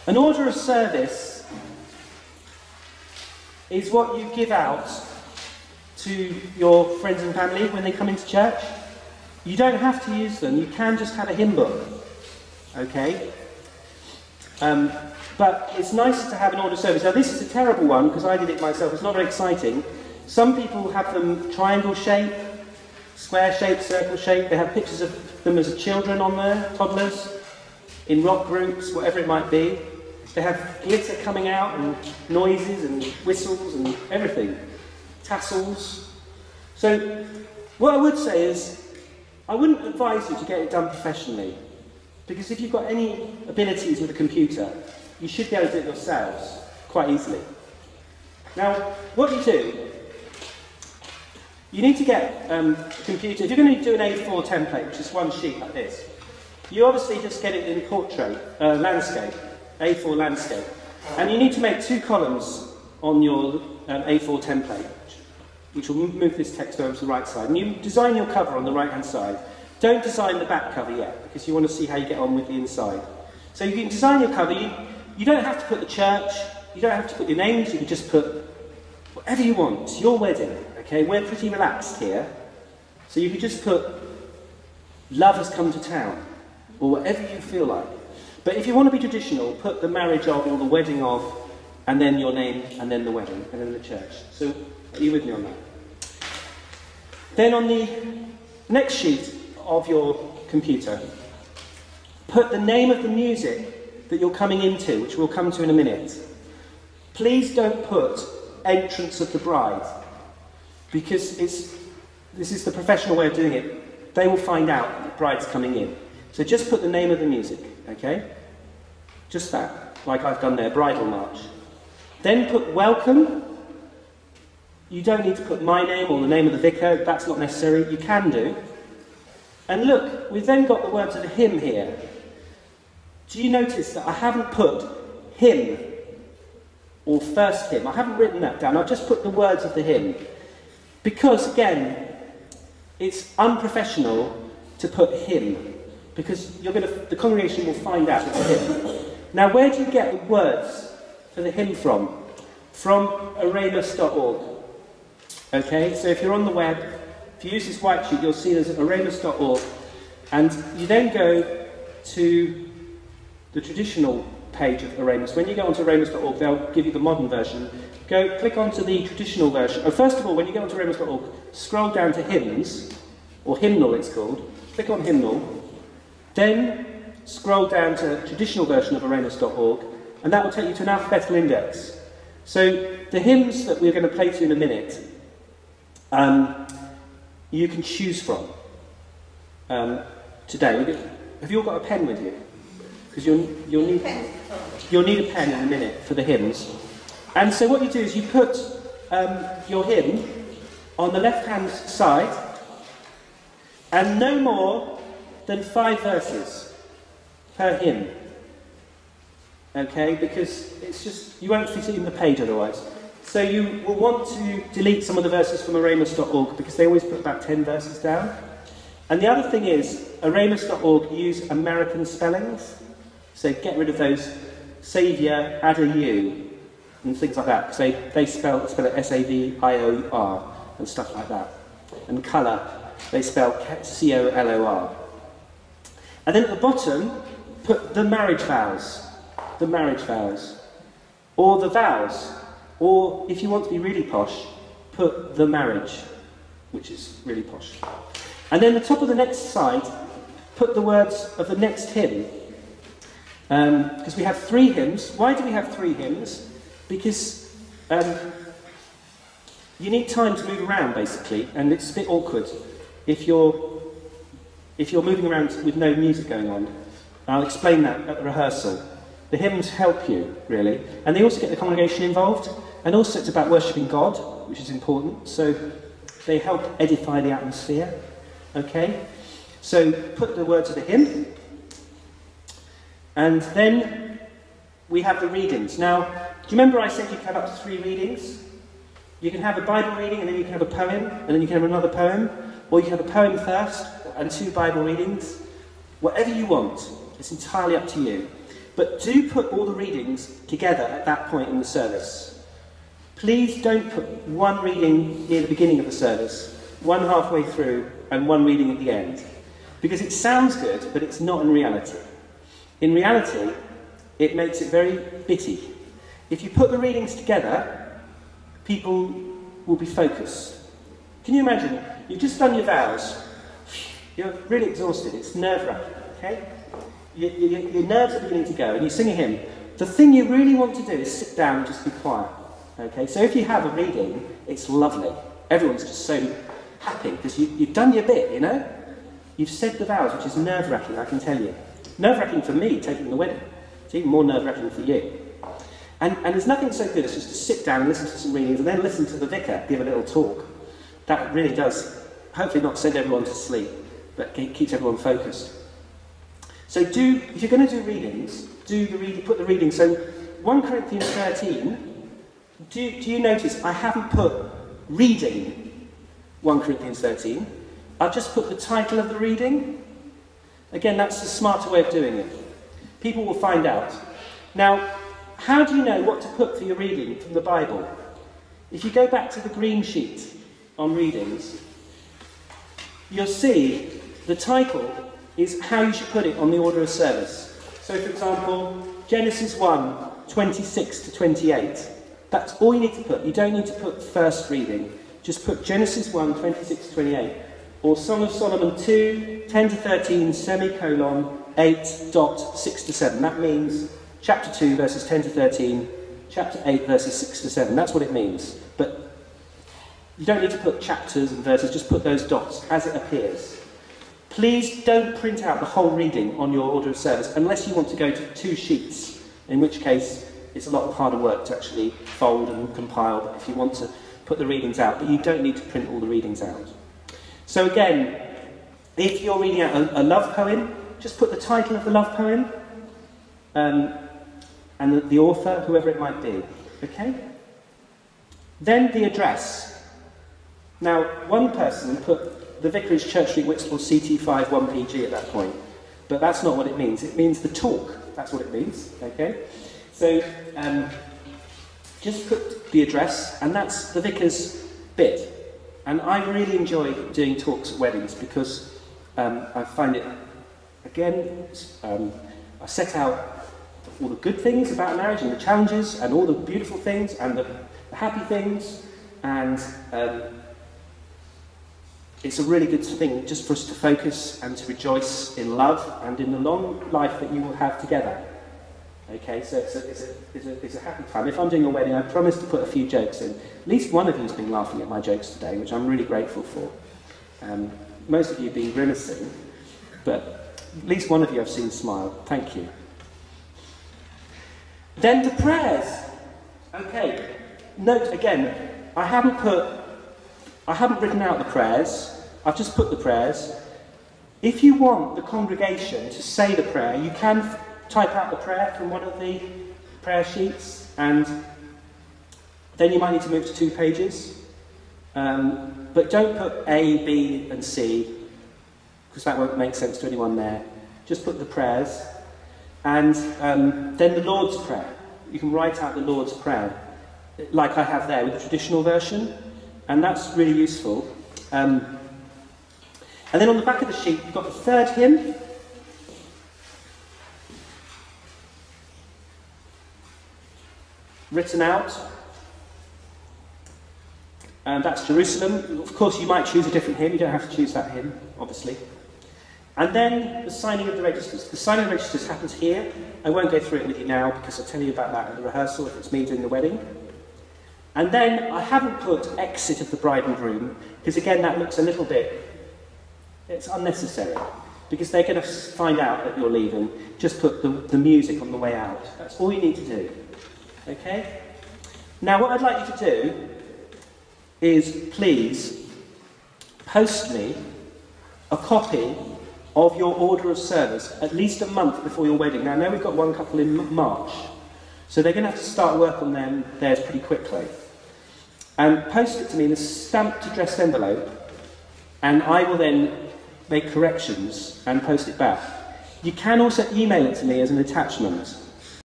An order of service is what you give out to your friends and family when they come into church. You don't have to use them, you can just have a hymn book, okay? But it's nice to have an order of service. Now this is a terrible one, because I did it myself, it's not very exciting. Some people have them triangle shape, square shape, circle shape. They have pictures of them as children on there, toddlers, in rock groups, whatever it might be. They have glitter coming out, and noises, and whistles, and everything. Tassels. So, what I would say is, I wouldn't advise you to get it done professionally. Because if you've got any abilities with a computer, you should be able to do it yourselves, quite easily. Now, what you do, you need to get a computer. If you're going to do an A4 template, which is one sheet like this, you obviously just get it in portrait, landscape, A4 landscape. And you need to make 2 columns on your A4 template, which will move this text over to the right side. And you design your cover on the right-hand side. Don't design the back cover yet, because you want to see how you get on with the inside. So you can design your cover. You don't have to put the church, you don't have to put your names, you can just put whatever you want. It's your wedding, okay? We're pretty relaxed here. So you can just put, love has come to town, or whatever you feel like. But if you want to be traditional, put the marriage of, or the wedding of, and then your name, and then the wedding, and then the church. So, are you with me on that? Then on the next sheet of your computer, put the name of the music that you're coming into, which we'll come to in a minute. Please don't put entrance of the bride, because this is the professional way of doing it. They will find out that the bride's coming in. So just put the name of the music, okay? Just that, like I've done there, bridal march. Then put welcome. You don't need to put my name or the name of the vicar, that's not necessary, you can do. And look, we've then got the words of the hymn here. Do you notice that I haven't put hymn or first hymn? I haven't written that down, I've just put the words of the hymn. Because, again, it's unprofessional to put hymn, because the congregation will find out it's a hymn. Now, where do you get the words for the hymn from? From Oremus.org. Okay, so if you're on the web, if you use this white sheet, you'll see there's Oremus.org, and you then go to the traditional page of Oremus. When you go onto Oremus.org, they'll give you the modern version. Go click onto the traditional version. Oh, first of all, when you go onto Oremus.org, scroll down to hymns, or hymnal it's called. Click on hymnal. Then scroll down to traditional version of Oremus.org, and that will take you to an alphabetical index. So the hymns that we're going to play to in a minute, you can choose from today. Have you all got a pen with you? Because you'll need a pen in a minute for the hymns. And so what you do is you put your hymn on the left-hand side, and no more than 5 verses per hymn. Okay, because it's just, you won't fit it in the page otherwise. So you will want to delete some of the verses from Oremus.org, because they always put about 10 verses down. And the other thing is, Oremus.org use American spellings, so get rid of those saviour, add a U, and things like that, because they spell it S-A-V-I-O-R, and stuff like that. And colour, they spell C-O-L-O-R. And then at the bottom, put the marriage vows, or the vows, or if you want to be really posh, put the marriage, which is really posh. And then the top of the next slide, put the words of the next hymn. Because we have 3 hymns. Why do we have 3 hymns? Because you need time to move around, basically, and it's a bit awkward if you're moving around with no music going on. I'll explain that at the rehearsal. The hymns help you, really, and they also get the congregation involved, and also it's about worshipping God, which is important, so they help edify the atmosphere, okay? So put the words of the hymn, and then we have the readings. Now, do you remember I said you can have up to 3 readings? You can have a Bible reading, and then you can have a poem, and then you can have another poem, or you can have a poem first, and 2 Bible readings. Whatever you want, it's entirely up to you. But do put all the readings together at that point in the service. Please don't put one reading near the beginning of the service, one halfway through, and one reading at the end. Because it sounds good, but it's not in reality. In reality, it makes it very bitty. If you put the readings together, people will be focused. Can you imagine? You've just done your vows. You're really exhausted. It's nerve-wracking, okay? Your nerves are beginning to go, and you sing a hymn. The thing you really want to do is sit down and just be quiet, okay? So if you have a reading, it's lovely. Everyone's just so happy, because you've done your bit, you know? You've said the vows, which is nerve-wracking, I can tell you. Nerve-wracking for me, taking the wedding. It's even more nerve-wracking for you. And there's nothing so good as just to sit down and listen to some readings and then listen to the vicar give a little talk. That really does, hopefully not send everyone to sleep, but keeps everyone focused. So if you're going to do readings, put the reading. So 1 Corinthians 13, do you notice I haven't put reading 1 Corinthians 13. I've just put the title of the reading. Again, that's the smarter way of doing it. People will find out. Now, how do you know what to put for your reading from the Bible? If you go back to the green sheet on readings, you'll see the title is how you should put it on the order of service. So, for example, Genesis 1, 26 to 28. That's all you need to put. You don't need to put first reading. Just put Genesis 1, 26 to 28. Or Song of Solomon 2, 10 to 13, semicolon, 8.6 to 7. That means chapter 2, verses 10 to 13, chapter 8, verses 6 to 7. That's what it means. But you don't need to put chapters and verses, just put those dots as it appears. Please don't print out the whole reading on your order of service unless you want to go to 2 sheets, in which case it's a lot of harder work to actually fold and compile if you want to put the readings out, but you don't need to print all the readings out. So again, if you're reading out a love poem, just put the title of the love poem and the author, whoever it might be. Okay? Then the address. Now, one person put the Vicarage, Church Street, Whitstable, CT5 1PG at that point, but that's not what it means. It means the talk. That's what it means. Okay? So just put the address, and that's the Vicar's bit. And I really enjoy doing talks at weddings because I find it, again, I set out all the good things about marriage and the challenges and all the beautiful things and the happy things, and it's a really good thing just for us to focus and to rejoice in love and in the long life that you will have together. Okay, so it's a happy time. If I'm doing a wedding, I promise to put a few jokes in. At least one of you has been laughing at my jokes today, which I'm really grateful for. Most of you have been grimacing, but at least one of you I've seen smile. Thank you. Then the prayers. Okay, note again, I haven't written out the prayers. I've just put the prayers. If you want the congregation to say the prayer, you can type out the prayer from one of the prayer sheets, and then you might need to move to 2 pages. But don't put A, B, and C, because that won't make sense to anyone there. Just put the prayers, and then the Lord's Prayer. You can write out the Lord's Prayer, like I have there with the traditional version, and that's really useful. And then on the back of the sheet, you've got the 3rd hymn. Written out, and that's Jerusalem. Of course, you might choose a different hymn. You don't have to choose that hymn, obviously. And then the signing of the registers. The signing of the registers happens here. I won't go through it with you now because I'll tell you about that at the rehearsal if it's me doing the wedding. And then I haven't put exit of the bride and groom because, again, that looks a little bit, it's unnecessary because they're going to find out that you're leaving. Just put the music on the way out. That's all you need to do. Okay? Now, what I'd like you to do is, please, post me a copy of your order of service at least a month before your wedding. Now, I know we've got one couple in March, so they're going to have to start work on theirs pretty quickly. And post it to me in a stamped addressed envelope, and I will then make corrections and post it back. You can also email it to me as an attachment.